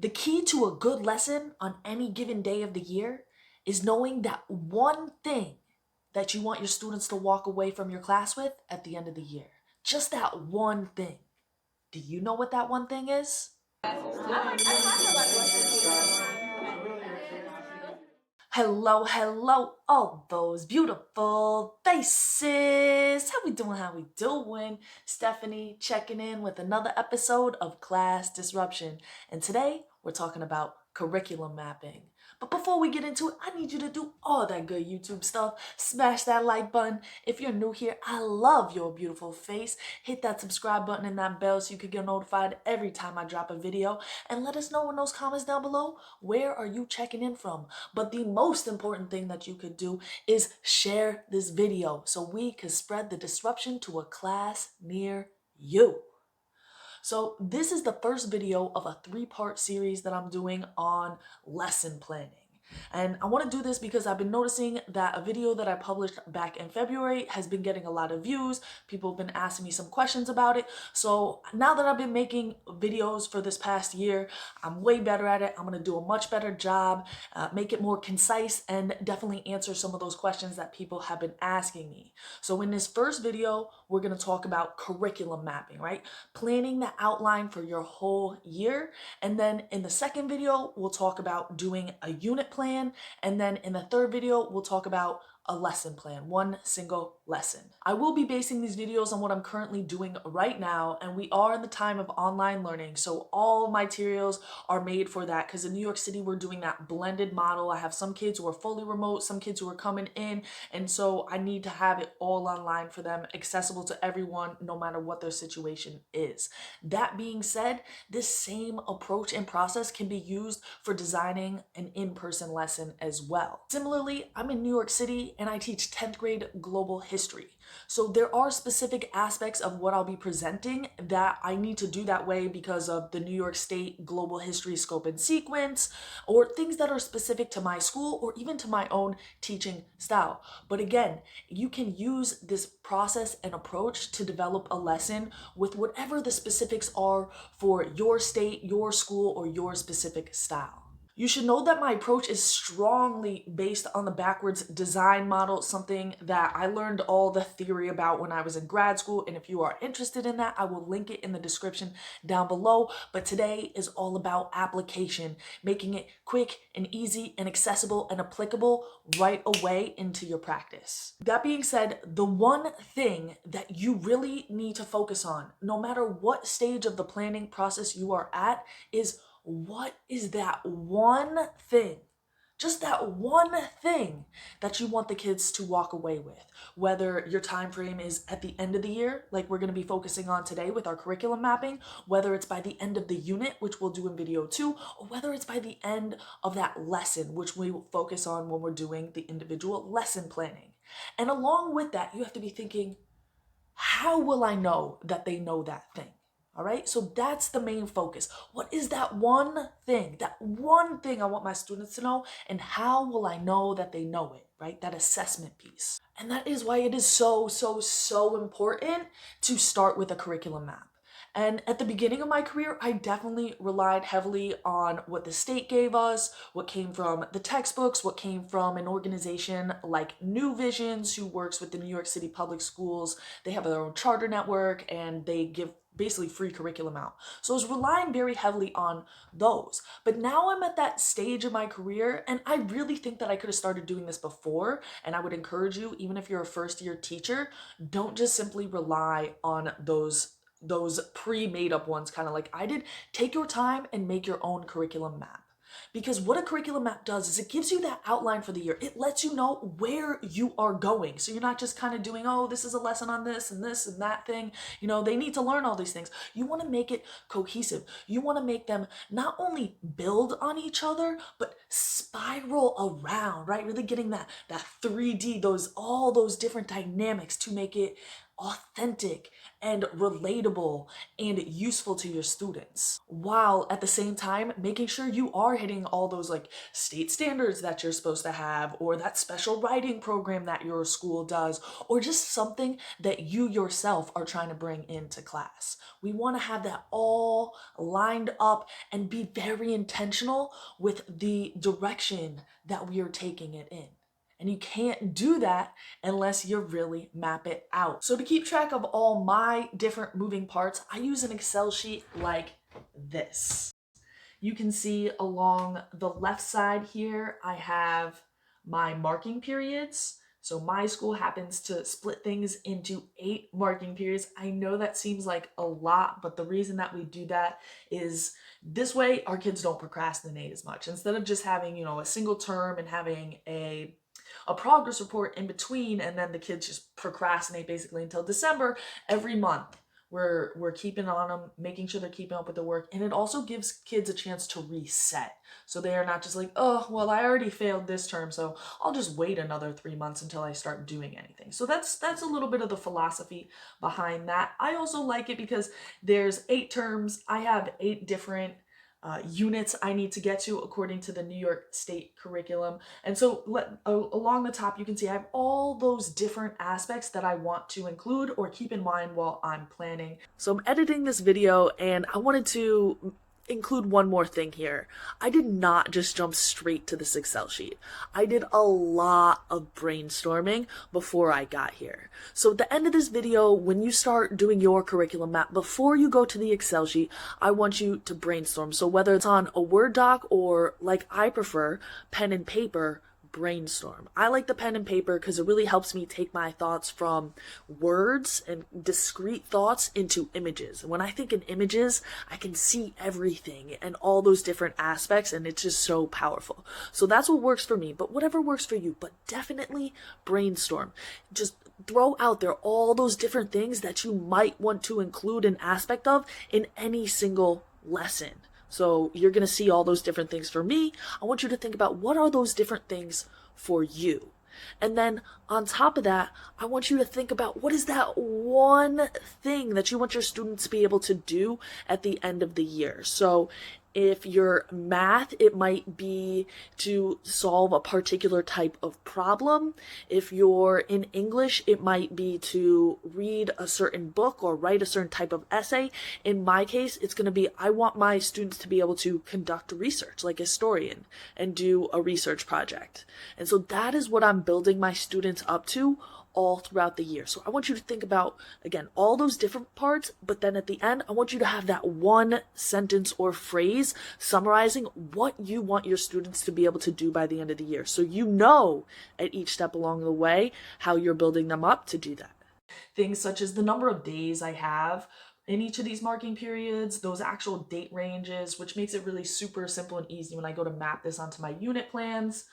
The key to a good lesson on any given day of the year is knowing that one thing that you want your students to walk away from your class with at the end of the year. Just that one thing. Do you know what that one thing is? Hello, all those beautiful faces. How we doing? How we doing? Stephanie checking in with another episode of Class Disruption. And today we're talking about curriculum mapping. But before we get into it, I need you to do all that good YouTube stuff. Smash that like button. If you're new here, I love your beautiful face. Hit that subscribe button and that bell so you can get notified every time I drop a video. And let us know in those comments down below, where are you checking in from? But the most important thing that you could do is share this video so we can spread the disruption to a class near you. So this is the first video of a 3-part series that I'm doing on lesson planning. And I want to do this because I've been noticing that a video that I published back in February has been getting a lot of views. People have been asking me some questions about it. So now that I've been making videos for this past year, I'm way better at it. I'm going to do a much better job, make it more concise, and definitely answer some of those questions that people have been asking me. So in this first video, we're going to talk about curriculum mapping, right? Planning the outline for your whole year. And then in the second video, we'll talk about doing a unit plan. And then in the third video, we'll talk about a lesson plan, one single lesson. I will be basing these videos on what I'm currently doing right now, and we are in the time of online learning, so all materials are made for that, because in New York City, we're doing that blended model. I have some kids who are fully remote, some kids who are coming in, and so I need to have it all online for them, accessible to everyone, no matter what their situation is. That being said, this same approach and process can be used for designing an in-person lesson as well. Similarly, I'm in New York City, and I teach 10th grade global history. So there are specific aspects of what I'll be presenting that I need to do that way because of the New York State global history scope and sequence, or things that are specific to my school or even to my own teaching style. But again, you can use this process and approach to develop a lesson with whatever the specifics are for your state, your school, or your specific style. You should know that my approach is strongly based on the backwards design model, something that I learned all the theory about when I was in grad school. And if you are interested in that, I will link it in the description down below. But today is all about application, making it quick and easy and accessible and applicable right away into your practice. That being said, the one thing that you really need to focus on, no matter what stage of the planning process you are at, is what is that one thing, just that one thing that you want the kids to walk away with? Whether your time frame is at the end of the year, like we're going to be focusing on today with our curriculum mapping, whether it's by the end of the unit, which we'll do in video 2, or whether it's by the end of that lesson, which we will focus on when we're doing the individual lesson planning. And along with that, you have to be thinking, how will I know that they know that thing? All right, so that's the main focus. What is that one thing I want my students to know, and how will I know that they know it, right? That assessment piece. And that is why it is so important to start with a curriculum map. And at the beginning of my career, I definitely relied heavily on what the state gave us, what came from the textbooks, what came from an organization like New Visions, who works with the New York City Public Schools. They have their own charter network, and they give basically free curriculum out. So I was relying very heavily on those. But now I'm at that stage of my career, and I really think that I could have started doing this before. And I would encourage you, even if you're a first-year teacher, don't just simply rely on those pre-made up ones, kind of like I did. Take your time and make your own curriculum map. Because what a curriculum map does is it gives you that outline for the year. It lets you know where you are going. So you're not just kind of doing, oh, this is a lesson on this and that thing. You know, they need to learn all these things. You want to make it cohesive. You want to make them not only build on each other, but spiral around, right? Really getting that 3D, all those different dynamics to make it authentic and relatable and useful to your students, while at the same time making sure you are hitting all those like state standards that you're supposed to have, or that special writing program that your school does, or just something that you yourself are trying to bring into class. We want to have that all lined up and be very intentional with the direction that we are taking it in. And you can't do that unless you really map it out. So to keep track of all my different moving parts, I use an Excel sheet like this. You can see along the left side here, I have my marking periods. So my school happens to split things into 8 marking periods. I know that seems like a lot, but the reason that we do that is this way our kids don't procrastinate as much. Instead of just having, a single term and having a progress report in between, and then the kids just procrastinate basically until December. Every month we're keeping on them, making sure they're keeping up with the work, and it also gives kids a chance to reset, so they are not just like, oh well, I already failed this term, so I'll just wait another 3 months until I start doing anything. So that's a little bit of the philosophy behind that. I also like it because there's 8 terms. I have 8 different units I need to get to according to the New York State curriculum. And so along the top, you can see I have all those different aspects that I want to include or keep in mind while I'm planning. So I'm editing this video and I wanted to include one more thing here. I did not just jump straight to this Excel sheet. I did a lot of brainstorming before I got here. So at the end of this video, when you start doing your curriculum map, before you go to the Excel sheet, I want you to brainstorm. So whether it's on a Word doc or, like I prefer, pen and paper, brainstorm. I like the pen and paper because it really helps me take my thoughts from words and discrete thoughts into images. When I think in images, I can see everything and all those different aspects, and it's just so powerful. So that's what works for me, but whatever works for you, but definitely brainstorm. Just throw out there all those different things that you might want to include an aspect of in any single lesson. So you're going to see all those different things for me. I want you to think about what are those different things for you. And then on top of that, I want you to think about what is that one thing that you want your students to be able to do at the end of the year. So if you're math, it might be to solve a particular type of problem. If you're in English, it might be to read a certain book or write a certain type of essay. In my case, it's going to be, I want my students to be able to conduct research like a historian and do a research project. And so that is what I'm building my students up to all throughout the year. So I want you to think about, again, all those different parts, but then at the end, I want you to have that one sentence or phrase summarizing what you want your students to be able to do by the end of the year. So you know at each step along the way how you're building them up to do that. Things such as the number of days I have in each of these marking periods, those actual date ranges, which makes it really super simple and easy when I go to map this onto my unit plans.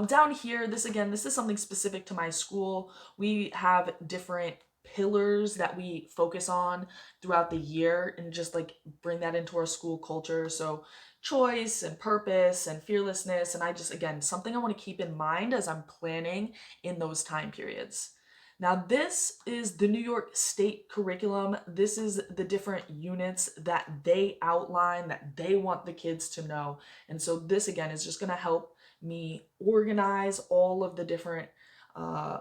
Down here, this is something specific to my school. We have different pillars that we focus on throughout the year and just like bring that into our school culture. So choice and purpose and fearlessness. And again, something I want to keep in mind as I'm planning in those time periods. Now, this is the New York State curriculum. This is the different units that they outline, that they want the kids to know. And so this, again, is just going to help me organize all of the different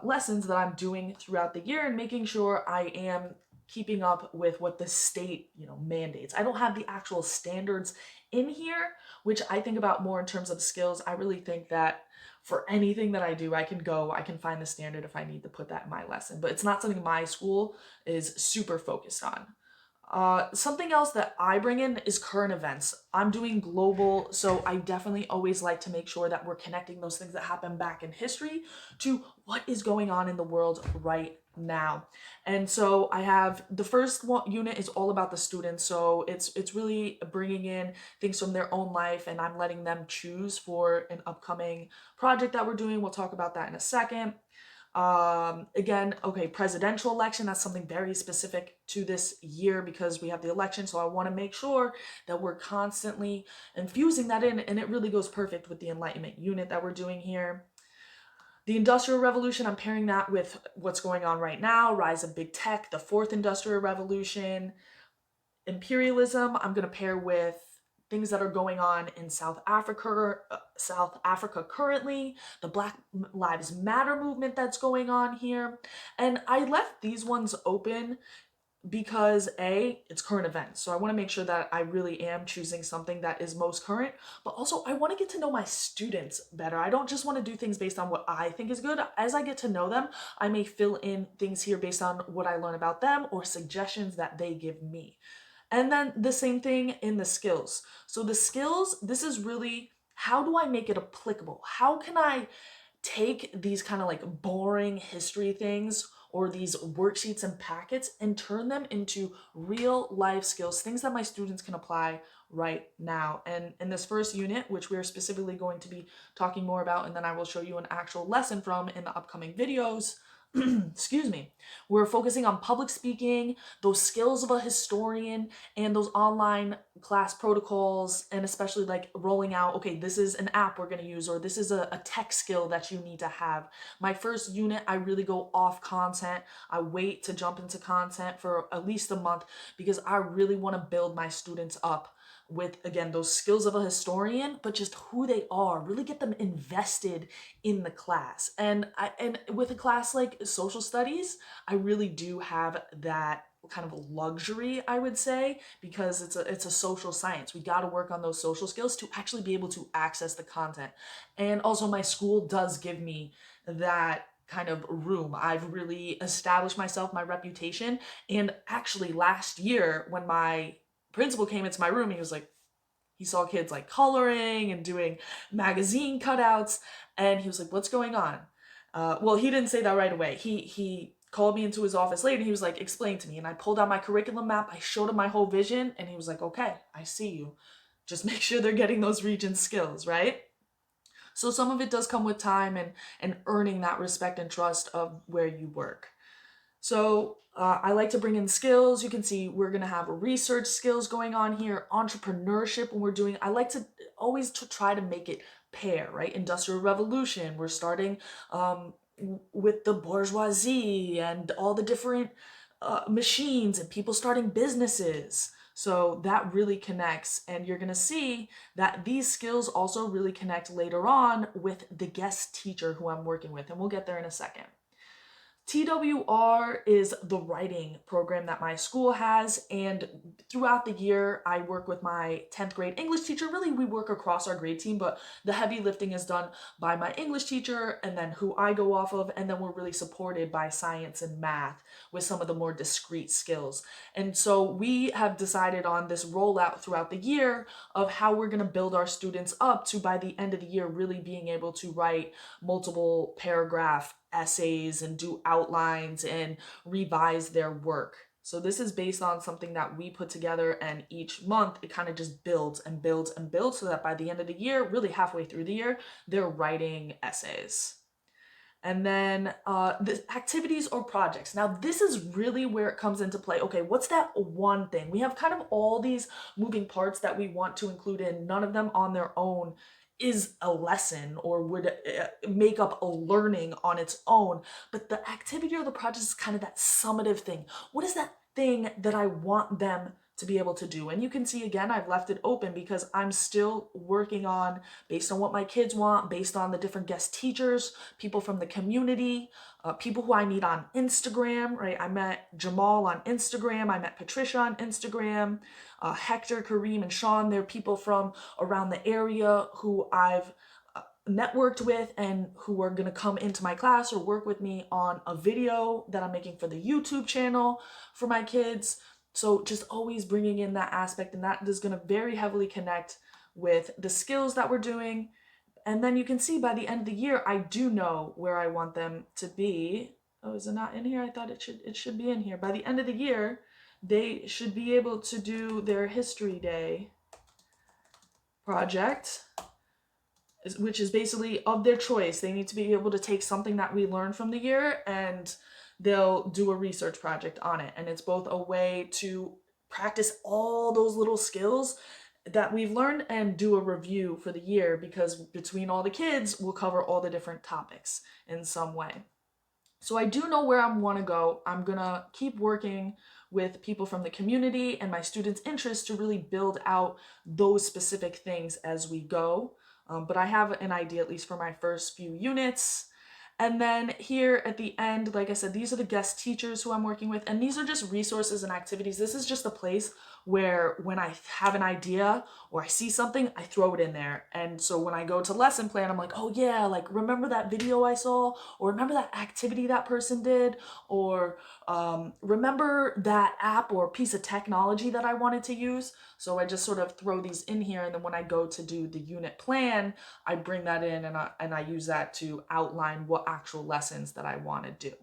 lessons that I'm doing throughout the year and making sure I am keeping up with what the state, mandates. I don't have the actual standards in here, which I think about more in terms of skills. I really think that for anything that I do, I can find the standard if I need to put that in my lesson, but it's not something my school is super focused on. Something else that I bring in is current events. I'm doing global, so I definitely always like to make sure that we're connecting those things that happen back in history to what is going on in the world right now. And so I have the first unit is all about the students. So it's really bringing in things from their own life, and I'm letting them choose for an upcoming project that we're doing. We'll talk about that in a second. Again, okay, presidential election, that's something very specific to this year because we have the election. So I want to make sure that we're constantly infusing that in, and it really goes perfect with the Enlightenment unit that we're doing here. The Industrial Revolution, I'm pairing that with what's going on right now, rise of big tech, the fourth Industrial Revolution. Imperialism, I'm going to pair with things that are going on in South Africa currently, the Black Lives Matter movement that's going on here. And I left these ones open because it's current events. So I want to make sure that I really am choosing something that is most current, but also I want to get to know my students better. I don't just want to do things based on what I think is good. As I get to know them, I may fill in things here based on what I learn about them or suggestions that they give me. And then the same thing in the skills. So the skills, this is really, how do I make it applicable? How can I take these kind of like boring history things or these worksheets and packets and turn them into real life skills, things that my students can apply right now? And in this first unit, which we're specifically going to be talking more about, and then I will show you an actual lesson from in the upcoming videos, excuse me, we're focusing on public speaking, those skills of a historian, and those online class protocols, and especially like rolling out, okay, this is an app we're going to use, or this is a tech skill that you need to have. My first unit, I really go off content. I wait to jump into content for at least a month because I really want to build my students up with, again, those skills of a historian, but just who they are, really get them invested in the class. And with a class like social studies, I really do have that kind of luxury, I would say, because it's a social science. We got to work on those social skills to actually be able to access the content. And also my school does give me that kind of room. I've really established myself, my reputation. And actually last year when my principal came into my room, he saw kids like coloring and doing magazine cutouts, and he was like, "What's going on?" Well, he didn't say that right away. He called me into his office later, and he was like, "Explain to me." And I pulled out my curriculum map. I showed him my whole vision, and he was like, "Okay, I see you. Just make sure they're getting those region skills, right?" So some of it does come with time and earning that respect and trust of where you work. So I like to bring in skills. You can see we're going to have research skills going on here, entrepreneurship when we're doing, I like to always try to make it pair, right? Industrial Revolution, we're starting with the bourgeoisie and all the different machines and people starting businesses. So that really connects, and you're going to see that these skills also really connect later on with the guest teacher who I'm working with, and we'll get there in a second. TWR is the writing program that my school has, and throughout the year I work with my 10th grade English teacher. Really, we work across our grade team, but the heavy lifting is done by my English teacher and then who I go off of, and then we're really supported by science and math with some of the more discrete skills. And so we have decided on this rollout throughout the year of how we're going to build our students up to, by the end of the year, really being able to write multiple paragraph essays and do outlines and revise their work. So this is based on something that we put together, and each month it kind of just builds and builds and builds so that by the end of the year, really halfway through the year, they're writing essays. And then the activities or projects. Now, this is really where it comes into play. Okay, what's that one thing? We have kind of all these moving parts that we want to include in. None of them on their own is a lesson or would make up a learning on its own. But the activity or the project is kind of that summative thing. What is that thing that I want them to be able to do? And you can see, again, I've left it open because I'm still working on, based on what my kids want, based on the different guest teachers, people from the community, people who I meet on Instagram, right? I met Jamal on Instagram. I met Patricia on Instagram, Hector, Kareem, and Sean. They're people from around the area who I've networked with and who are going to come into my class or work with me on a video that I'm making for the YouTube channel for my kids. So just always bringing in that aspect, and that is going to very heavily connect with the skills that we're doing. And then you can see by the end of the year, I do know where I want them to be. Oh, is it not in here? I thought it should be in here. By the end of the year, they should be able to do their History Day project, which is basically of their choice. They need to be able to take something that we learned from the year and they'll do a research project on it. And it's both a way to practice all those little skills that we've learned and do a review for the year, because between all the kids, we'll cover all the different topics in some way. So I do know where I want to go. I'm going to keep working with people from the community and my students' interests to really build out those specific things as we go. But I have an idea, at least for my first few units. And then here at the end, like I said, these are the guest teachers who I'm working with, and these are just resources and activities. This is just a place where when I have an idea or I see something, I throw it in there. And so when I go to lesson plan, I'm like, oh yeah, like remember that video I saw, or remember that activity that person did, or remember that app or piece of technology that I wanted to use. So I just sort of throw these in here, and then when I go to do the unit plan, I bring that in and I use that to outline what actual lessons that I want to do.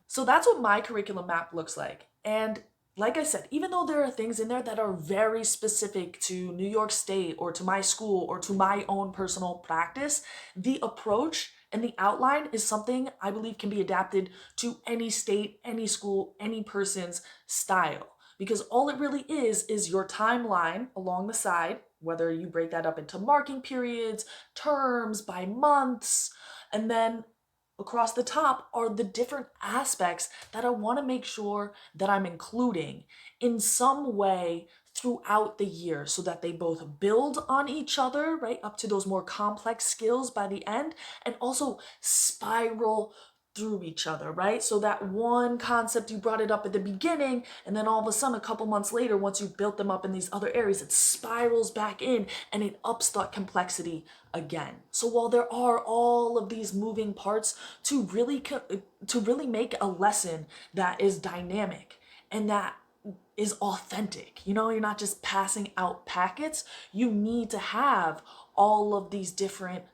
So that's what my curriculum map looks like. And like I said, even though there are things in there that are very specific to New York State or to my school or to my own personal practice, the approach and the outline is something I believe can be adapted to any state, any school, any person's style. Because all it really is your timeline along the side, whether you break that up into marking periods, terms, by months, and then across the top are the different aspects that I want to make sure that I'm including in some way throughout the year, so that they both build on each other, right, up to those more complex skills by the end, and also spiral through each other, right? So that one concept, you brought it up at the beginning, and then all of a sudden, a couple months later, once you've built them up in these other areas, it spirals back in and it ups that complexity again. So while there are all of these moving parts to really make a lesson that is dynamic and that is authentic, you're not just passing out packets, you need to have all of these different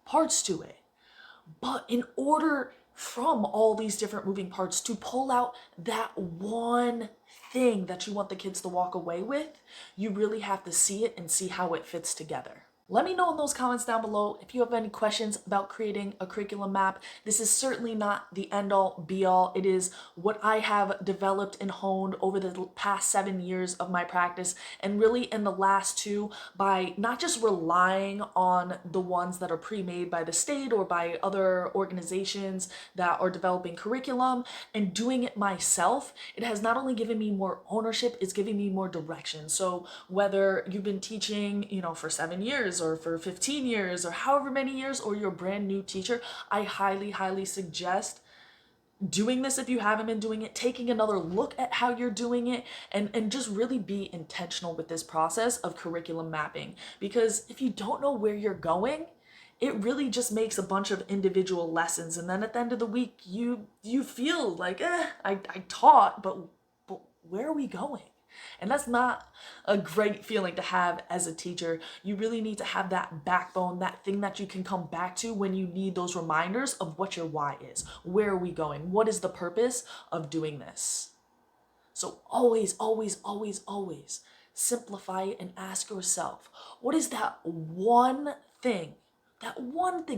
parts to it. But in order from all these different moving parts to pull out that one thing that you want the kids to walk away with, you really have to see it and see how it fits together. Let me know in those comments down below if you have any questions about creating a curriculum map. This is certainly not the end-all be-all. It is what I have developed and honed over the past 7 years of my practice, and really in the last 2, by not just relying on the ones that are pre-made by the state or by other organizations that are developing curriculum, and doing it myself. It has not only given me more ownership, it's giving me more direction. So whether you've been teaching, for 7 years, or for 15 years, or however many years, or you're a brand new teacher, I highly, highly suggest doing this if you haven't been doing it, taking another look at how you're doing it, and just really be intentional with this process of curriculum mapping. Because if you don't know where you're going, it really just makes a bunch of individual lessons, and then at the end of the week, you feel like, I taught, but where are we going? And that's not a great feeling to have as a teacher. You really need to have that backbone, that thing that you can come back to when you need those reminders of what your why is. Where are we going? What is the purpose of doing this? So always, always, always, always simplify it and ask yourself, what is that one thing,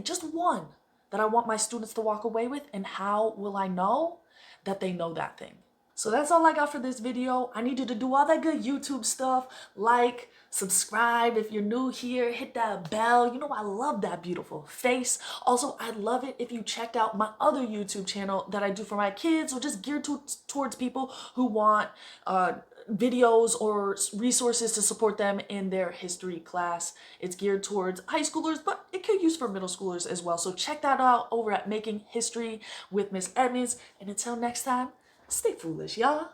just one, that I want my students to walk away with, and how will I know that they know that thing? So that's all I got for this video. I need you to do all that good YouTube stuff. Like, subscribe if you're new here, hit that bell. I love that beautiful face. Also, I'd love it if you checked out my other YouTube channel that I do for my kids, or just geared towards people who want videos or resources to support them in their history class. It's geared towards high schoolers, but it could use for middle schoolers as well. So check that out over at Making History with Miss Edmonds. And until next time, stay foolish, y'all.